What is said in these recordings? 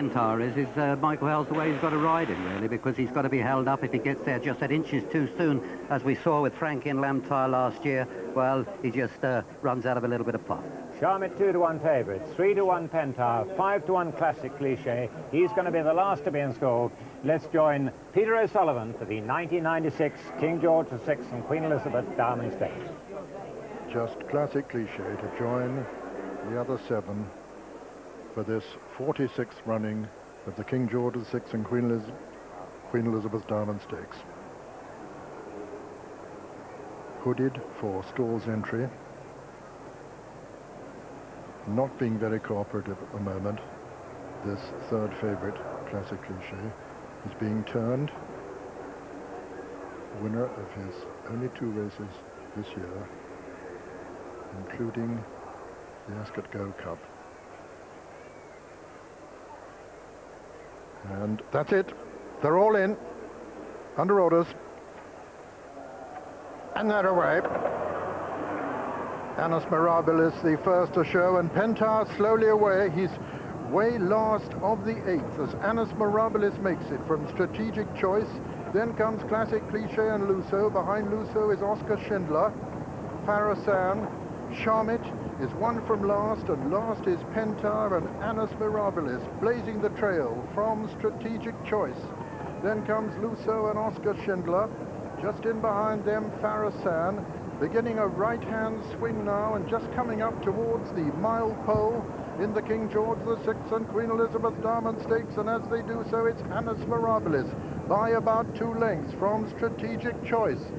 Pentire is Michael Hell's the way he's got to ride him, really, because he's got to be held up. If he gets there just at inches too soon, as we saw with Frank in Lamtyre last year, well, he just runs out of a little bit of puff. Shaamit 2-1 favourite, 3-1 Pentire, 5-1 Classic Cliche. He's going to be the last to be installed. Let's join Peter O'Sullivan for the 1996 King George VI and Queen Elizabeth Diamond Stakes. Just Classic Cliche to join the other 7 for this 46th running of the King George VI and Queen Elizabeth Diamond Stakes. Hooded for stalls entry. Not being very cooperative at the moment. This third favourite, Classic Cliche, is being turned. Winner of his only 2 races this year, including the Ascot Go Cup. And that's it. They're all in, under orders. And they're away. Annus Mirabilis the first to show, and Pentire slowly away. He's way last of the 8th as Annus Mirabilis makes it from Strategic Choice. Then comes Classic Cliche and Lusso. Behind Lusso is Oscar Schindler. Farasan. Shaamit is 1 from last, and last is Pentire and Annus Mirabilis blazing the trail from Strategic Choice. Then comes Lusso and Oscar Schindler. Just in behind them, Farasan, beginning a right-hand swing now and just coming up towards the mile pole in the King George VI and Queen Elizabeth Diamond Stakes, and as they do so, it's Annus Mirabilis by about 2 lengths from Strategic Choice.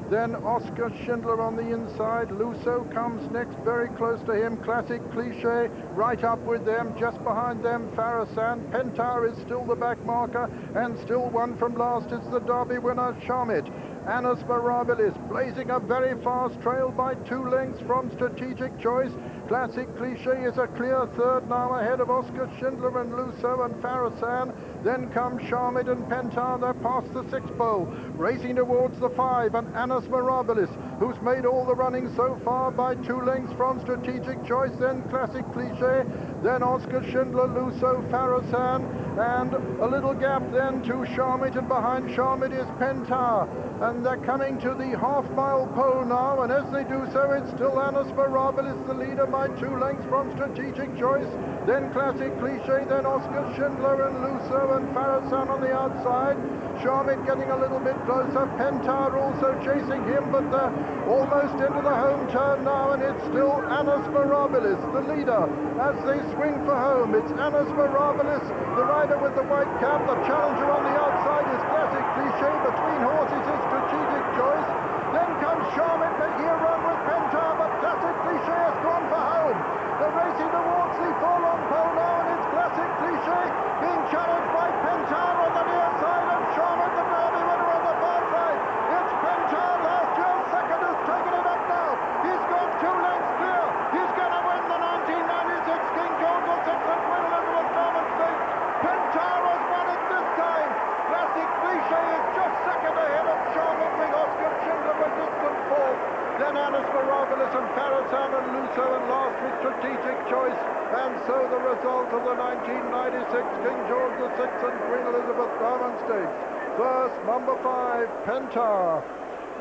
Then Oscar Schindler on the inside. Lusso comes next, very close to him. Classic Cliche right up with them. Just behind them, Farasan. Pentire is still the back marker, and still 1 from last is the Derby winner, Shaamit. Annus Mirabilis blazing a very fast trail by 2 lengths from Strategic Choice. Classic Cliche is a clear third now ahead of Oscar Schindler and Lusso and Farasan. Then comes Shaamit and Pentire. They're past the 6th pole, racing towards the 5, and Annus Mirabilis, who's made all the running so far by 2 lengths from Strategic Choice. Then Classic Cliche, then Oscar Schindler, Lusso, Farasan, and a little gap then to Shaamit, and behind Shaamit is Pentire. And they're coming to the half-mile pole now, and as they do so, it's still Annus Mirabilis, the leader by 2 lengths from Strategic Choice. Then Classic Cliche, then Oscar Schindler and Lusso and Farasan on the outside. Shaamit getting a little bit closer. Pentire also chasing him, but they're almost into the home turn now, and it's still Annus Mirabilis, the leader, as they swing for home. It's Annus Mirabilis, the rider with the white cap. The challenger on the outside is Classic Cliche. Between horses is Strategic Choice. Then comes Shaamit making a run with Pentire, but Classic Cliche has gone for home. They're racing towards the furlong pole now, and it's Classic Cliche being challenged by Pentire on the near side, and Shaamit, the Derby winner, on the far side. It's Pentire, last year's second, has taken it up now. He's got 2 lengths clear. He's going to win the 1996 King George VI and Queen Elizabeth Diamond Stakes. Pentire has won it this time. Classic Cliche is just second ahead of Shaamit, with Oscar Schindler a distant 4th. Then Annus Mirabilis and Farasan and Lusso, and last with Strategic Choice. And so the result of the 1996 King George VI and Queen Elizabeth Diamond Stakes. First, number 5, Pentire,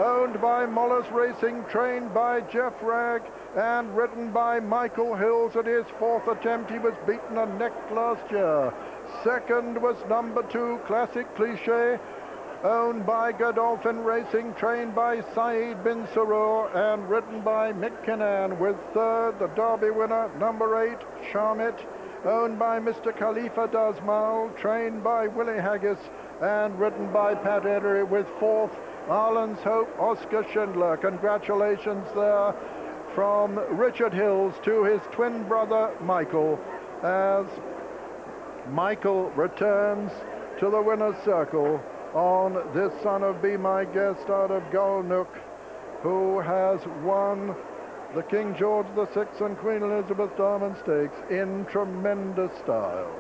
owned by Mollis Racing, trained by Jeff Ragg, and ridden by Michael Hills at his 4th attempt. He was beaten and necked last year. Second was number 2, Classic Cliche, owned by Godolphin Racing, trained by Saeed bin Surur, and ridden by Mick Kinnan, with third, the Derby winner, number 8, Shaamit, owned by Mr. Khalifa Dasmal, trained by Willie Haggis, and ridden by Pat Eddery, with 4th, Arlen's Hope, Oscar Schindler. Congratulations there from Richard Hills to his twin brother, Michael, as Michael returns to the winner's circle on this son of Be My Guest out of Galnook, who has won the King George VI and Queen Elizabeth Diamond Stakes in tremendous style.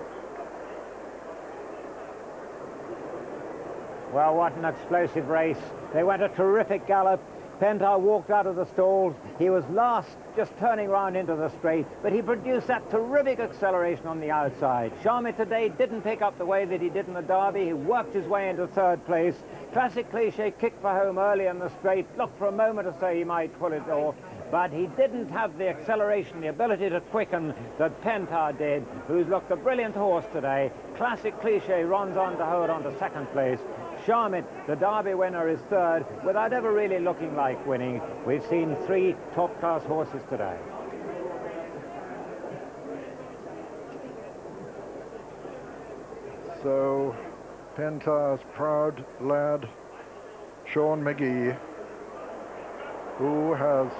Well, what an explosive race. They went a terrific gallop. Pentire walked out of the stalls. He was last, just turning round into the straight, but he produced that terrific acceleration on the outside. Shaamit today didn't pick up the way that he did in the Derby. He worked his way into third place. Classic Cliche kicked for home early in the straight, looked for a moment to say he might pull it off, but he didn't have the acceleration, the ability to quicken that Pentire did, who's looked a brilliant horse today. Classic Cliche runs on to hold on to second place. Shaamit, the Derby winner, is third, without ever really looking like winning. We've seen 3 top-class horses today. So, Pentire's proud lad, Sean McGee, who has